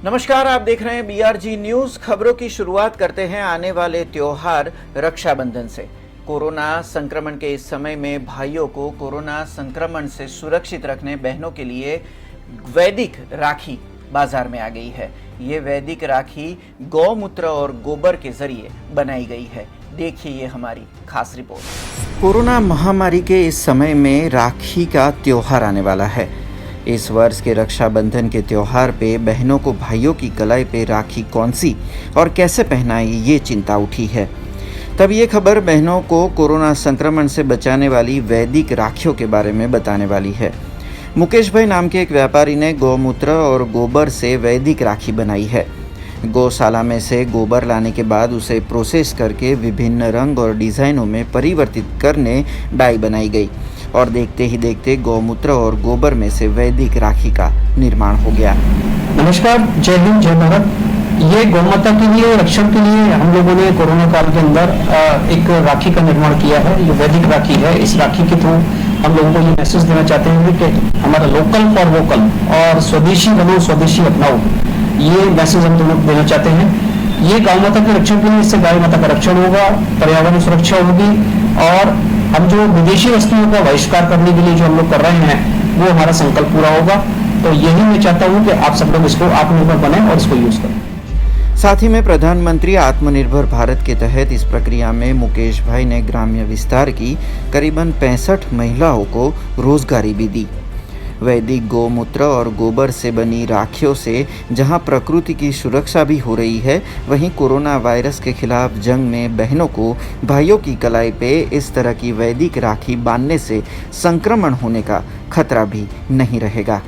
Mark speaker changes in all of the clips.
Speaker 1: नमस्कार, आप देख रहे हैं BRG न्यूज। खबरों की शुरुआत करते हैं आने वाले त्योहार रक्षाबंधन से। कोरोना संक्रमण के इस समय में भाइयों को कोरोना संक्रमण से सुरक्षित रखने बहनों के लिए वैदिक राखी बाजार में आ गई है। ये वैदिक राखी गौमूत्र और गोबर के जरिए बनाई गई है। देखिए ये हमारी खास रिपोर्ट। कोरोना महामारी के इस समय में राखी का त्योहार आने वाला है। इस वर्ष के रक्षाबंधन के त्योहार पे बहनों को भाइयों की कलाई पे राखी कौन सी और कैसे पहनाई, ये चिंता उठी है। तब ये खबर बहनों को कोरोना संक्रमण से बचाने वाली वैदिक राखियों के बारे में बताने वाली है। मुकेश भाई नाम के एक व्यापारी ने गौमूत्र और गोबर से वैदिक राखी बनाई है। गौशाला में से गोबर लाने के बाद उसे प्रोसेस करके विभिन्न रंग और डिज़ाइनों में परिवर्तित करने डाई बनाई गई और देखते ही देखते गौमूत्र और गोबर में से वैदिक राखी का निर्माण हो गया।
Speaker 2: नमस्कार, जय हिंद, जय भारत। ये गौमाता के लिए, रक्षण के लिए हम लोगों ने कोरोना काल के अंदर एक राखी का निर्माण किया है। ये वैदिक राखी है। इस राखी के थ्रू हम लोगों को ये मैसेज देना चाहते हैं कि हमारा लोकल फॉर वोकल और स्वदेशी बनो स्वदेशी अपनाओ, ये मैसेज हम दोनों देना चाहते हैं। ये गौ माता के रक्षण के लिए, इससे गाय माता का रक्षण होगा, पर्यावरण सुरक्षा होगी और हम जो विदेशी वस्तुओं का बहिष्कार करने के लिए जो हम लोग कर रहे हैं वो हमारा संकल्प पूरा होगा। तो यही मैं चाहता हूँ कि आप सब लोग इसको आत्मनिर्भर बने और इसको यूज करें।
Speaker 1: साथ ही में प्रधानमंत्री आत्मनिर्भर भारत के तहत इस प्रक्रिया में मुकेश भाई ने ग्राम्य विस्तार की करीबन 65 महिलाओं को रोजगारी भी दी। वैदिक गौमूत्र और गोबर से बनी राखियों से जहां प्रकृति की सुरक्षा भी हो रही है, वहीं कोरोना वायरस के खिलाफ जंग में बहनों को भाइयों की कलाई पे इस तरह की वैदिक राखी बांधने से संक्रमण होने का खतरा भी नहीं रहेगा।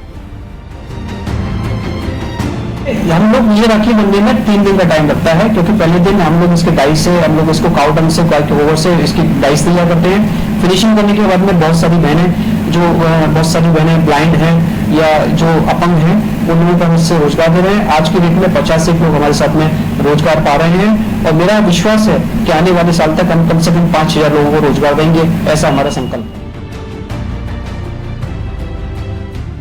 Speaker 2: हम लोग ये राखी बनने में 3 दिन का टाइम लगता है, क्योंकि पहले दिन हम लोग इसके डाई से, हम लोग इसको काउ डंग से, गाय के गोबर से इसकी डाइस तैयार करते हैं। फिनिशिंग करने के बाद में बहुत सारी बहनें ब्लाइंड हैं या जो अपंग हैं, उन लोगों को हम इससे रोजगार दे रहे हैं। आज की डेट में 50 से लोग हमारे साथ में रोजगार पा रहे हैं और मेरा विश्वास है कि आने वाले साल तक हम कम से कम 5000 लोगों को रोजगार देंगे, ऐसा हमारा संकल्प है।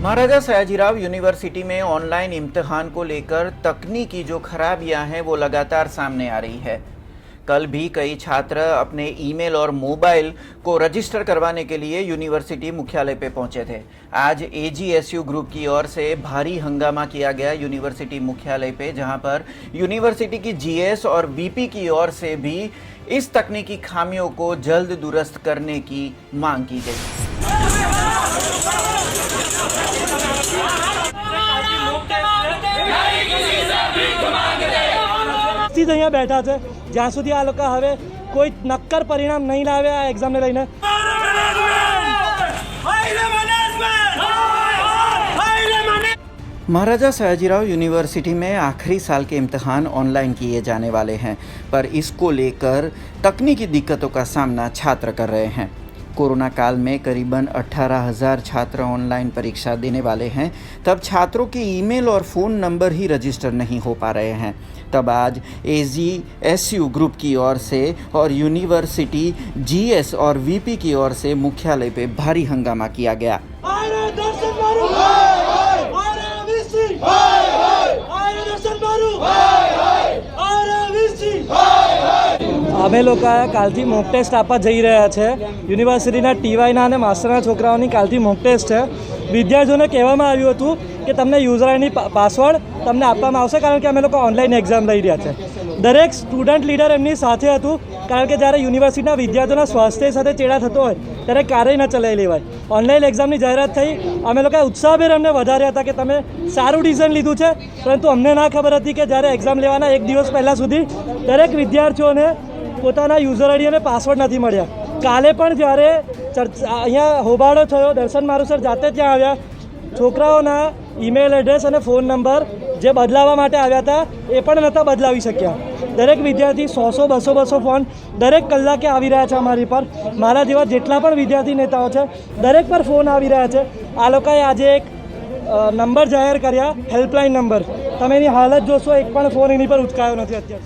Speaker 1: महाराजा सयाजीराव यूनिवर्सिटी में ऑनलाइन इम्तिहान को लेकर तकनीकी जो खराबियां हैं वो लगातार सामने आ रही है। कल भी कई छात्र अपने ईमेल और मोबाइल को रजिस्टर करवाने के लिए यूनिवर्सिटी मुख्यालय पे पहुंचे थे। आज AGSU ग्रुप की ओर से भारी हंगामा किया गया यूनिवर्सिटी मुख्यालय पे, जहां पर यूनिवर्सिटी की GS और VP की ओर से भी इस तकनीकी खामियों को जल्द दुरुस्त करने की मांग की गई।
Speaker 3: અહીંયા બેઠા છે જ્યાં સુધી આ લોકો હવે કોઈ નક્કર પરિણામ નહીં લાવે આ એક્ઝામને લઈને।
Speaker 1: महाराजा सयाजीराव यूनिवर्सिटी में आखिरी साल के इम्तिहान ऑनलाइन किए जाने वाले हैं, पर इसको लेकर तकनीकी दिक्कतों का सामना छात्र कर रहे हैं। कोरोना काल में करीबन 18,000 छात्र ऑनलाइन परीक्षा देने वाले हैं। तब छात्रों के ईमेल और फ़ोन नंबर ही रजिस्टर नहीं हो पा रहे हैं। तब आज AGSU ग्रुप की ओर से और यूनिवर्सिटी GS और VP की ओर से मुख्यालय पे भारी हंगामा किया गया।
Speaker 3: અમે લોકો કાલથી મોક ટેસ્ટ આપવા જઈ રહ્યા છે। યુનિવર્સિટીના TYના અને માસ્ટરના છોકરાઓની કાલથી મોક ટેસ્ટ છે। વિદ્યાર્થીઓને કહેવામાં આવ્યું હતું કે તમને યુઝર આઈડી પાસવર્ડ તમને આપવામાં આવશે, કારણ કે અમે લોકો ઓનલાઈન એક્ઝામ લઈ રહ્યા છે। દરેક સ્ટુડન્ટ લીડર એમની સાથે હતું, કારણ કે જ્યારે યુનિવર્સિટીના વિદ્યાર્થીઓના સ્વાસ્થ્ય સાથે ચેડા થતો હોય ત્યારે ક્યારેય ન ચલાવી લેવાય। ઓનલાઈન એક્ઝામની જાહેરાત થઈ, અમે લોકોએ ઉત્સાહભેર અમને વધાર્યા હતા કે તમે સારું ડિસિઝન લીધું છે, પરંતુ અમને ના ખબર હતી કે જ્યારે એક્ઝામ લેવાના 1 દિવસ પહેલાં સુધી દરેક વિદ્યાર્થીઓને પોતાના યુઝર આઈડી અને પાસવર્ડ નથી મળ્યા। કાલે પણ જ્યારે અહીંયા હોબાળો થયો, દર્શન મારુસર જાતે ત્યાં આવ્યા, છોકરાઓના ઈમેલ એડ્રેસ અને ફોન નંબર જે બદલાવવા માટે આવ્યા હતા એ પણ નહોતા બદલાવી શક્યા। દરેક વિદ્યાર્થી 100-200 ફોન દરેક કલાકે આવી રહ્યા છે અમારી પર। મારા જેવા જેટલા પણ વિદ્યાર્થી નેતાઓ છે દરેક પર ફોન આવી રહ્યા છે। આ લોકોએ આજે એક નંબર જાહેર કર્યા, હેલ્પલાઇન નંબર। તમે એની હાલત જોશો, એક પણ ફોન એની પર ઉચકાયો નથી અત્યાર।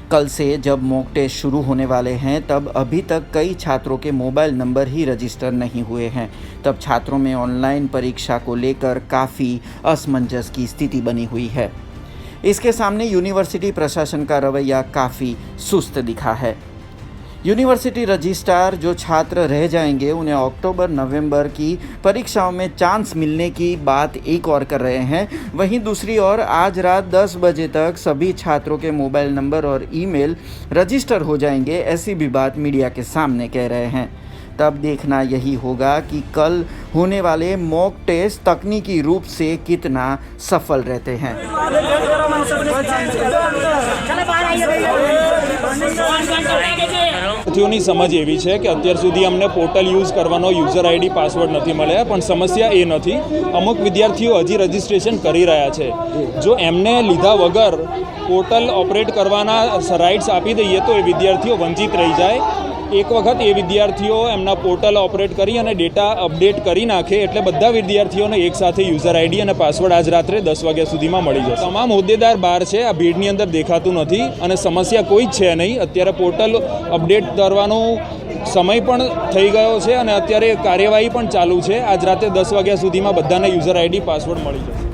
Speaker 1: कल से जब मॉक टेस्ट शुरू होने वाले हैं, तब अभी तक कई छात्रों के मोबाइल नंबर ही रजिस्टर नहीं हुए हैं। तब छात्रों में ऑनलाइन परीक्षा को लेकर काफ़ी असमंजस की स्थिति बनी हुई है। इसके सामने यूनिवर्सिटी प्रशासन का रवैया काफ़ी सुस्त दिखा है। यूनिवर्सिटी रजिस्ट्रार जो छात्र रह जाएंगे उन्हें अक्टूबर नवंबर की परीक्षाओं में चांस मिलने की बात एक और कर रहे हैं। वहीं दूसरी ओर आज रात 10 बजे तक सभी छात्रों के मोबाइल नंबर और ईमेल रजिस्टर हो जाएंगे, ऐसी भी बात मीडिया के सामने कह रहे हैं। तब देखना यही होगा कि कल होने वाले मॉक टेस्ट तकनीकी रूप से कितना सफल रहते हैं।
Speaker 4: વિદ્યાર્થીઓની સમજ એવી છે કે અત્યાર સુધી અમને પોર્ટલ યુઝ કરવાનો યુઝર આઈડી પાસવર્ડ નથી મળ્યા, પણ સમસ્યા એ નથી, અમુક વિદ્યાર્થીઓ હજી રજિસ્ટ્રેશન કરી રહ્યા છે। જો એમને લીધા વગર પોર્ટલ ઓપરેટ કરવાના રાઇટ્સ આપી દઈએ તો એ વિદ્યાર્થીઓ વંચિત રહી જાય। એક વખત એ વિદ્યાર્થીઓ એમના પોર્ટલ ઓપરેટ કરી અને ડેટા અપડેટ કરી નાખે એટલે બધા વિદ્યાર્થીઓને એકસાથે યુઝર આઈડી અને પાસવર્ડ આજ રાત્રે 10 વાગ્યા સુધીમાં મળી જશે। તમામ હોદ્દેદાર બહાર છે, આ ભીડની અંદર દેખાતું નથી અને સમસ્યા કોઈ જ છે નહીં। અત્યારે પોર્ટલ અપડેટ કરવાનો સમય પણ થઈ ગયો છે અને અત્યારે કાર્યવાહી પણ ચાલુ છે। આજ રાત્રે 10 વાગ્યા સુધીમાં બધાને યુઝર આઈડી પાસવર્ડ મળી જશે।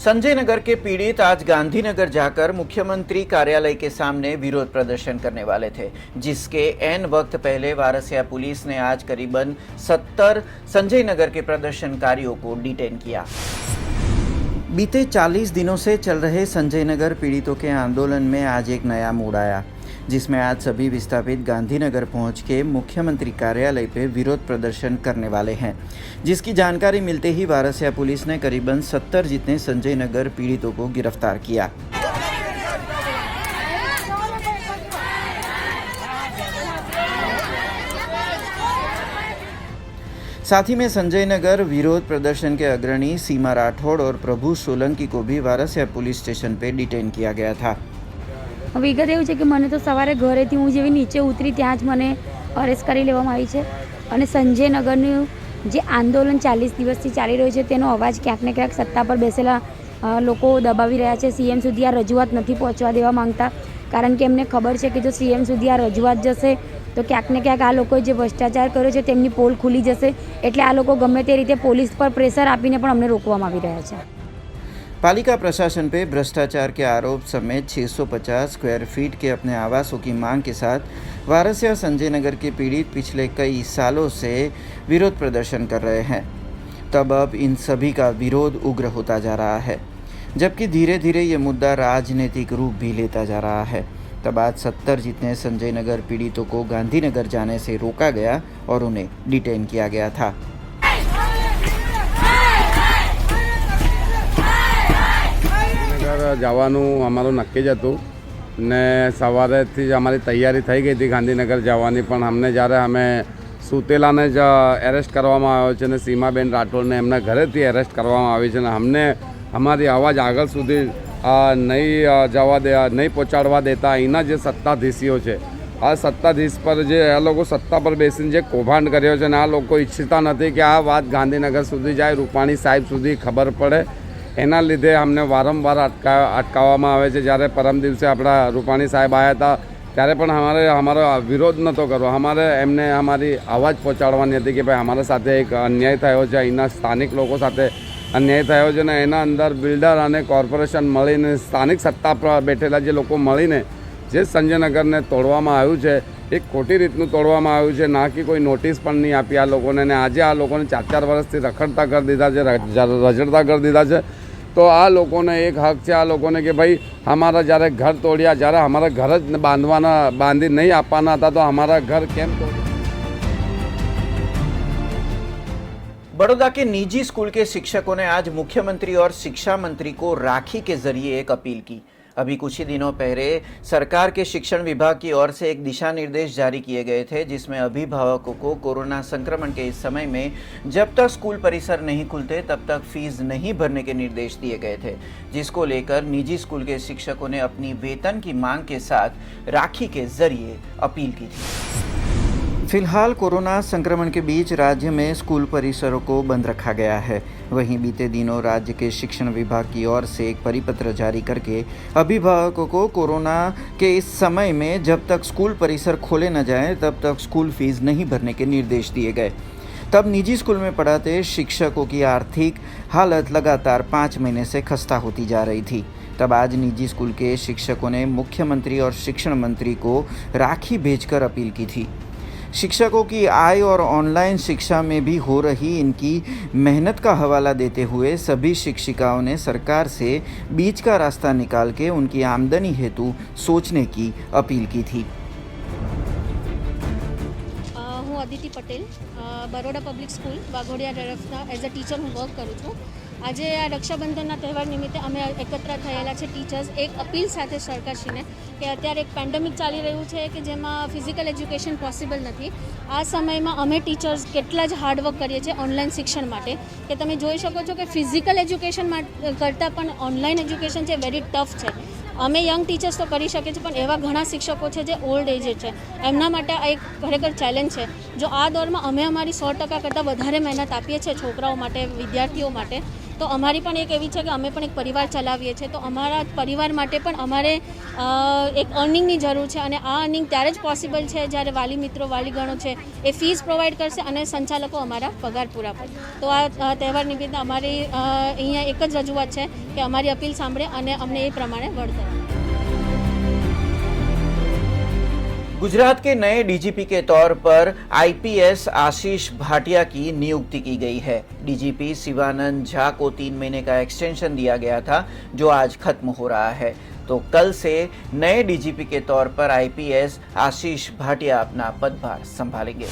Speaker 1: संजय नगर के पीड़ित आज गांधीनगर जाकर मुख्यमंत्री कार्यालय के सामने विरोध प्रदर्शन करने वाले थे, जिसके एन वक्त पहले वारसिया पुलिस ने आज करीबन 70 संजय नगर के प्रदर्शनकारियों को डिटेन किया। बीते 40 दिनों से चल रहे संजय नगर पीड़ितों के आंदोलन में आज एक नया मोड़ आया, जिसमें आज सभी विस्थापित गांधीनगर पहुंच के मुख्यमंत्री कार्यालय पे विरोध प्रदर्शन करने वाले हैं, जिसकी जानकारी मिलते ही वारसिया पुलिस ने करीबन 70 जितने संजय नगर पीड़ितों को गिरफ्तार किया। साथ ही में संजय नगर विरोध प्रदर्शन के अग्रणी सीमा राठौड़ और प्रभु सोलंकी को भी वारसिया पुलिस स्टेशन पे डिटेन किया गया था।
Speaker 5: વિગત એવું છે કે મને તો સવારે ઘરેથી હું જેવી નીચે ઉતરી ત્યાં જ મને અરેસ્ટ કરી લેવામાં આવી છે અને સંજયનગરનું જે આંદોલન 40 દિવસથી ચાલી રહ્યું છે તેનો અવાજ ક્યાંક ને ક્યાંક સત્તા પર બેસેલા લોકો દબાવી રહ્યા છે। સીએમ સુધી આ રજૂઆત નથી પહોંચવા દેવા માંગતા, કારણ કે એમને ખબર છે કે જો સીએમ સુધી આ રજૂઆત જશે તો ક્યાંક ને ક્યાંક આ લોકોએ જે ભ્રષ્ટાચાર કર્યો છે તેમની પોલ ખુલી જશે, એટલે આ લોકો ગમે તે રીતે પોલીસ પર પ્રેશર આપીને પણ અમને રોકવામાં આવી રહ્યા છે।
Speaker 1: पालिका प्रशासन पे भ्रष्टाचार के आरोप समेत 650 स्क्वायर फीट के अपने आवासों की मांग के साथ वारसिया संजय नगर के पीड़ित पिछले कई सालों से विरोध प्रदर्शन कर रहे हैं। तब अब इन सभी का विरोध उग्र होता जा रहा है, जबकि धीरे धीरे ये मुद्दा राजनीतिक रूप भी लेता जा रहा है। तब आज 70 जितने संजय नगर पीड़ितों को गांधीनगर जाने से रोका गया और उन्हें डिटेन किया गया था।
Speaker 6: જવાનું અમારું નક્કી જ હતું ને સવારેથી જ અમારી તૈયારી થઈ ગઈ હતી ગાંધીનગર જવાની, પણ અમને જ્યારે અમે સુતેલાને જ એરેસ્ટ કરવામાં આવ્યો છે ને સીમાબેન રાઠોડને એમના ઘરેથી એરેસ્ટ કરવામાં આવી છે ને અમને અમારી અવાજ આગળ સુધી નહીં પહોંચાડવા દેતા અહીંના જે સત્તાધીશીઓ છે, આ સત્તાધીશ પર જે આ લોકો સત્તા પર બેસીને જે કૌભાંડ કર્યો છે ને આ લોકો ઈચ્છતા નથી કે આ વાત ગાંધીનગર સુધી જાય, રૂપાણી સાહેબ સુધી ખબર પડે। એના લીધે અમને વારંવાર અટકાવવામાં આવે છે। જ્યારે પરમ દિવસે આપણા રૂપાણી સાહેબ આવ્યા હતા ત્યારે પણ અમારો વિરોધ નહોતો કરવો, અમારે એમને અમારી અવાજ પહોંચાડવાની હતી કે ભાઈ અમારા સાથે એક અન્યાય થયો છે, અહીંના સ્થાનિક લોકો સાથે અન્યાય થયો છે ને એના અંદર બિલ્ડર અને કોર્પોરેશન મળીને સ્થાનિક સત્તા પર બેઠેલા જે લોકો મળીને જે સંજયનગરને તોડવામાં આવ્યું છે એ ખોટી રીતનું તોડવામાં આવ્યું છે, ના કે કોઈ નોટિસ પણ નહીં આપી આ લોકોને, ને આજે આ લોકોને 4-4 વર્ષથી રખડતા કરી દીધા છે, રઝળતા કરી દીધા છે। તો આ લોકોને એક હક છે આ લોકોને કે ભાઈ અમારા જ્યારે ઘર તોડ્યા, જ્યારે અમારા ઘર જ બાંધી નહીં આપવાના હતા તો અમારા ઘર કેમ તોડ્યા।
Speaker 1: बड़ौदा के निजी स्कूल के शिक्षकों ने आज मुख्यमंत्री और शिक्षा मंत्री को राखी के जरिए एक अपील की। अभी कुछ ही दिनों पहले सरकार के शिक्षण विभाग की ओर से एक दिशा निर्देश जारी किए गए थे, जिसमें अभिभावकों को कोरोना संक्रमण के इस समय में जब तक स्कूल परिसर नहीं खुलते तब तक फीस नहीं भरने के निर्देश दिए गए थे, जिसको लेकर निजी स्कूल के शिक्षकों ने अपनी वेतन की मांग के साथ राखी के जरिए अपील की थी। फिलहाल कोरोना संक्रमण के बीच राज्य में स्कूल परिसरों को बंद रखा गया है। वहीं बीते दिनों राज्य के शिक्षण विभाग की ओर से एक परिपत्र जारी करके अभिभावकों को कोरोना के इस समय में जब तक स्कूल परिसर खोले न जाएं तब तक स्कूल फीस नहीं भरने के निर्देश दिए गए। तब निजी स्कूल में पढ़ाते शिक्षकों की आर्थिक हालत लगातार 5 महीने से खस्ता होती जा रही थी। तब आज निजी स्कूल के शिक्षकों ने मुख्यमंत्री और शिक्षण मंत्री को राखी भेजकर अपील की थी। शिक्षकों की आय और ऑनलाइन शिक्षा में भी हो रही इनकी मेहनत का हवाला देते हुए सभी शिक्षिकाओं ने सरकार से बीच का रास्ता निकाल के उनकी आमदनी हेतु सोचने की अपील की थी।
Speaker 7: હું અદિતિ પટેલ બરોડા પબ્લિક સ્કૂલ વાઘોડિયા તરફના એઝ અ ટીચર હું વર્ક કરું છું। આજે આ રક્ષાબંધનના તહેવાર નિમિત્તે અમે એકત્ર થયેલા છે ટીચર્સ એક અપીલ સાથે સરકારશ્રીને કે અત્યારે એક પેન્ડેમિક ચાલી રહ્યું છે કે જેમાં ફિઝિકલ એજ્યુકેશન પોસિબલ નથી। આ સમયમાં અમે ટીચર્સ કેટલા જ હાર્ડવર્ક કરીએ છીએ ઓનલાઈન શિક્ષણ માટે કે તમે જોઈ શકો છો કે ફિઝિકલ એજ્યુકેશન કરતાં પણ ઓનલાઈન એજ્યુકેશન છે વેરી ટફ છે। અમે યંગ ટીચર્સ તો કરી શકીએ છીએ પણ એવા ઘણા શિક્ષકો છે જે ઓલ્ડ એજેડ છે, એમના માટે આ એક ખરેખર ચેલેન્જ છે। જો આ દોરમાં અમે અમારી 100% કરતાં વધારે મહેનત આપીએ છીએ છોકરાઓ માટે, વિદ્યાર્થીઓ માટે, તો અમારી પણ એક એવી છે કે અમે પણ એક પરિવાર ચલાવીએ છીએ, તો અમારા પરિવાર માટે પણ અમારે એક અર્નિંગની જરૂર છે અને આ અર્નિંગ ત્યારે જ પોસિબલ છે જ્યારે વાલી મિત્રો, વાલીગણો છે એ ફીસ પ્રોવાઈડ કરશે અને સંચાલકો અમારા પગાર પૂરા પાડે। તો આ તહેવાર નિમિત્તે અમારી અહીંયા એક જ રજૂઆત છે કે અમારી અપીલ સાંભળે અને અમને એ પ્રમાણે વળતર।
Speaker 1: गुजरात के नए डीजीपी के तौर पर आईपीएस आशीष भाटिया की नियुक्ति की गई है। डीजीपी शिवानंद झा को 3 महीने का एक्सटेंशन दिया गया था, जो आज खत्म हो रहा है। तो कल से नए डीजीपी के तौर पर आईपीएस आशीष भाटिया अपना पदभार संभालेंगे।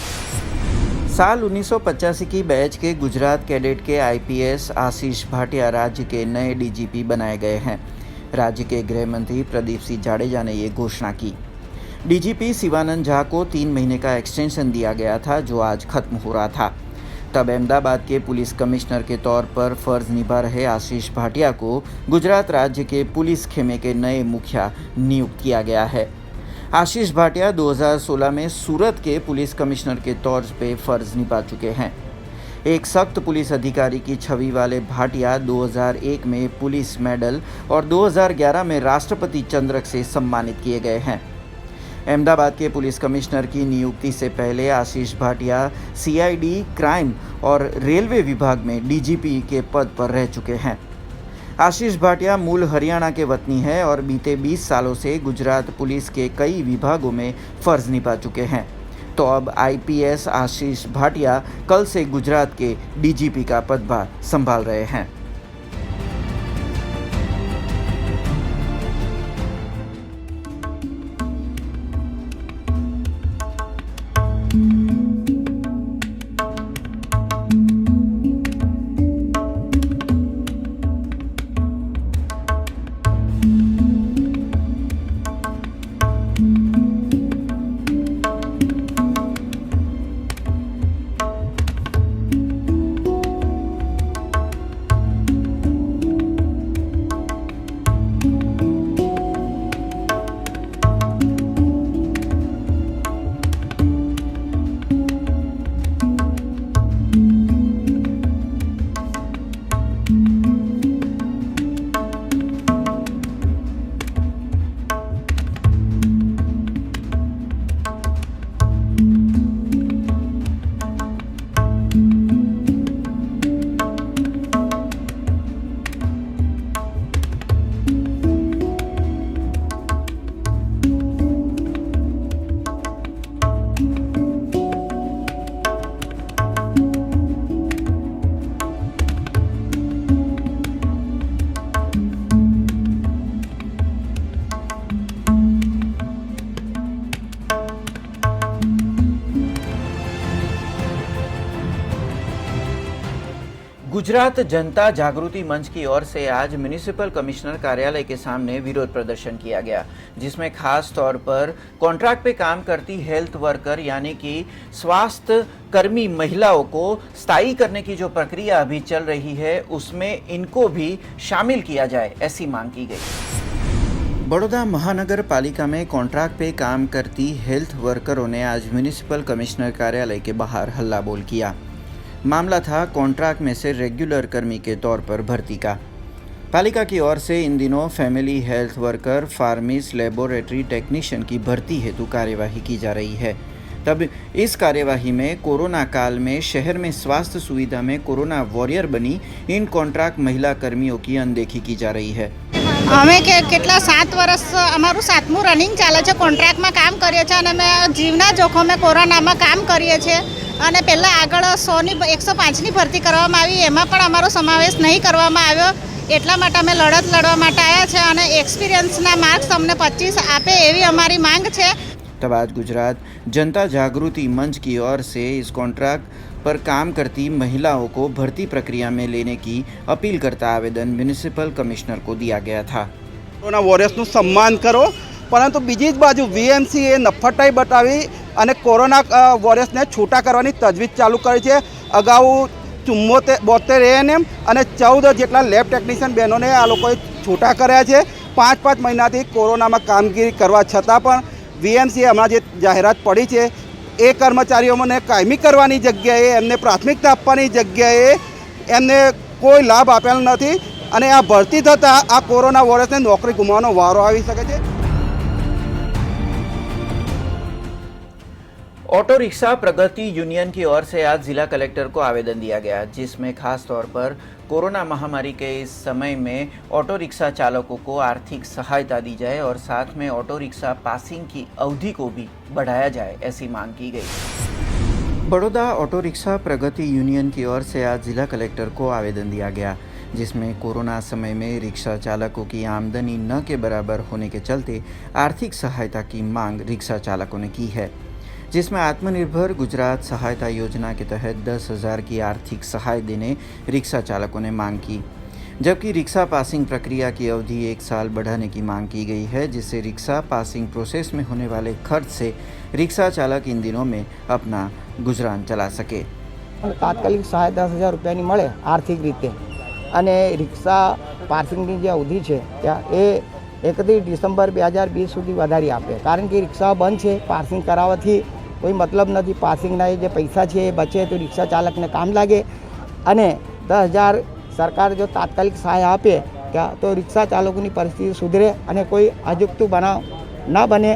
Speaker 1: साल 1985 की बैच के गुजरात कैडेट के आईपीएस आशीष भाटिया राज्य के नए डीजीपी बनाए गए हैं। राज्य के गृह मंत्री प्रदीप सिंह जाडेजा ने ये घोषणा की। डीजीपी शिवानंद झा को 3 महीने का एक्सटेंशन दिया गया था, जो आज खत्म हो रहा था। तब अहमदाबाद के पुलिस कमिश्नर के तौर पर फर्ज निभा रहे आशीष भाटिया को गुजरात राज्य के पुलिस खेमे के नए मुखिया नियुक्त किया गया है। आशीष भाटिया 2016 में सूरत के पुलिस कमिश्नर के तौर पे फर्ज निभा चुके हैं। एक सख्त पुलिस अधिकारी की छवि वाले भाटिया 2001 में पुलिस मेडल और 2011 में राष्ट्रपति चंद्रक से सम्मानित किए गए हैं। अहमदाबाद के पुलिस कमिश्नर की नियुक्ति से पहले आशीष भाटिया सीआईडी, क्राइम और रेलवे विभाग में डीजीपी के पद पर रह चुके हैं। आशीष भाटिया मूल हरियाणा के वतनी है और बीते 20 सालों से गुजरात पुलिस के कई विभागों में फर्ज निभा चुके हैं। तो अब आईपीएस आशीष भाटिया कल से गुजरात के डीजीपी का पदभार संभाल रहे हैं। गुजरात जनता जागृति मंच की ओर से आज म्युनिसिपल कमिश्नर कार्यालय के सामने विरोध प्रदर्शन किया गया, जिसमें खास तौर पर कॉन्ट्रैक्ट पे काम करती हेल्थ वर्कर यानी कि स्वास्थ्य कर्मी महिलाओं को स्थायी करने की जो प्रक्रिया अभी चल रही है उसमें इनको भी शामिल किया जाए, ऐसी मांग की गई। बड़ौदा महानगर पालिका में कॉन्ट्रैक्ट पे काम करती हेल्थ वर्करों ने आज म्युनिसिपल कमिश्नर कार्यालय के बाहर हल्ला बोल किया। मामला था कॉन्ट्रैक्ट में से रेगुलर कर्मी के तौर पर भर्ती का। पालिका की ओर से इन दिनों family health worker, फार्मिस्ट, laboratory technician की भर्ती हेतु कार्यवाही की जा रही है। तब इस कार्यवाही में कोरोना काल में शहर में स्वास्थ्य सुविधा में कोरोना वॉरियर बनी इन कॉन्ट्रैक्ट महिला कर्मियों की अनदेखी की जा रही है।
Speaker 8: અમે કેટલા 7 વર્ષ અમારું 7મું રનિંગ ચાલે છે, કોન્ટ્રાક્ટમાં કામ કરીએ છીએ અને અમે જીવના જોખમે કોરોનામાં કામ કરીએ છીએ અને પહેલાં આગળ 100ની 105ની ભરતી કરવામાં આવી, એમાં પણ અમારો સમાવેશ નહીં કરવામાં આવ્યો। એટલા માટે અમે લડત લડવા માટે આવ્યા છે અને એક્સપિરિયન્સના માર્ક્સ અમને 25 આપે એવી અમારી માંગ છે।
Speaker 1: तब आज गुजरात जनता जागृति मंच की ओर से इस कॉन्ट्रैक्ट पर काम करती महिलाओं को भर्ती प्रक्रिया में लेने की अपील करता आवेदन म्युनिसिपल कमिश्नर को दिया गया था।
Speaker 9: કોરોના વોરિયર્સનું સન્માન કરો, પરંતુ બીજી જ બાજુ વીએમસીએ નફટાઈ બતાવી અને કોરોના વોરિયર્સને છૂટા કરવાની તજવીજ ચાલુ કરી છે। અગાઉ 72 એએનએમ અને 14 જેટલા લેબ ટેકનિશિયન બહેનોને આ લોકોએ છૂટા કર્યા છે 5-5 મહિનાથી કોરોનામાં કામગીરી કરવા છતાં પણ વીએમસીએ હમણાં જે જાહેરાત પડી છે એ કર્મચારીઓને કાયમી કરવાની જગ્યાએ એમને પ્રાથમિકતા આપવાની જગ્યાએ એમને કોઈ લાભ આપેલ નથી અને આ ભરતી થતાં આ કોરોના વોરિયર્સને નોકરી ગુમાવવાનો વારો આવી શકે છે।
Speaker 1: ऑटो रिक्शा प्रगति यूनियन की ओर से आज जिला कलेक्टर को आवेदन दिया गया, जिसमें खास तौर पर कोरोना महामारी के इस समय में ऑटो रिक्शा चालकों को आर्थिक सहायता दी जाए और साथ में ऑटो रिक्शा पासिंग की अवधि को भी बढ़ाया जाए, ऐसी मांग की गई। बड़ौदा ऑटो रिक्शा प्रगति यूनियन की ओर से आज जिला कलेक्टर को आवेदन दिया गया, जिसमें कोरोना समय में रिक्शा चालकों की आमदनी न के बराबर होने के चलते आर्थिक सहायता की मांग रिक्शा चालकों ने की है, जिसमें आत्मनिर्भर गुजरात सहायता योजना के तहत 10,000 की आर्थिक सहायता देने रिक्शा चालकों ने मांग की, जबकि रिक्शा पासिंग प्रक्रिया की अवधि 1 साल बढ़ाने की मांग की गई है, जिससे रिक्शा पासिंग प्रोसेस में होने वाले खर्च से रिक्शा चालक इन दिनों में अपना गुजरान चला सके।
Speaker 10: તાત્કાલિક સહાય 10,000 રૂપિયાની મળે આર્થિક રીતે અને રિક્ષા પાર્સિંગની જે અવધિ છે ત્યાં એ 31 ડિસેમ્બર 2020 સુધી વધારી આપે, કારણ કે રિક્ષા બંધ છે, પાર્સિંગ કરાવવાથી કોઈ મતલબ નથી। પાર્સિંગના જે પૈસા છે એ બચે તો રિક્ષા ચાલકને કામ લાગે અને 10,000 સરકાર જો તાત્કાલિક સહાય આપે તો રિક્ષા ચાલકોની પરિસ્થિતિ સુધરે અને કોઈ અજુગતું બનાવ ન બને।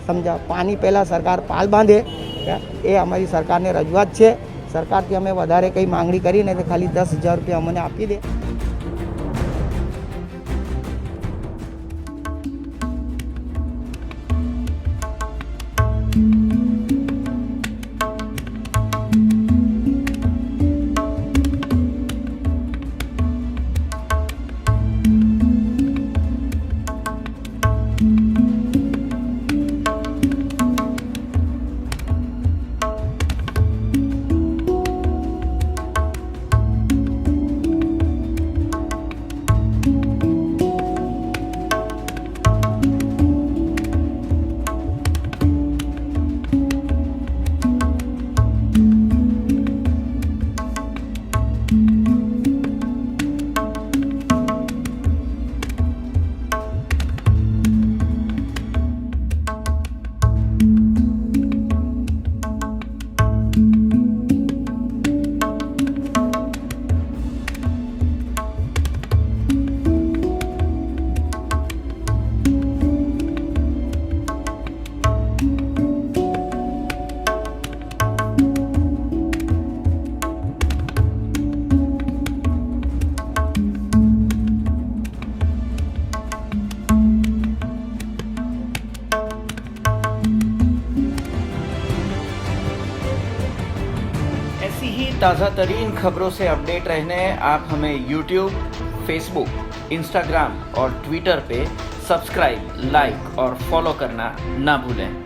Speaker 10: સમજા પાણી પહેલાં સરકાર પાલ બાંધે, એ અમારી સરકારને રજૂઆત છે। સરકારથી અમે વધારે કંઈ માંગણી કરીને તો ખાલી 10,000 રૂપિયા અમને આપી દે।
Speaker 1: ताज़ा तरीन खबरों से अपडेट रहने आप हमें YouTube, Facebook, Instagram और Twitter पे सब्सक्राइब, लाइक और फॉलो करना ना भूलें।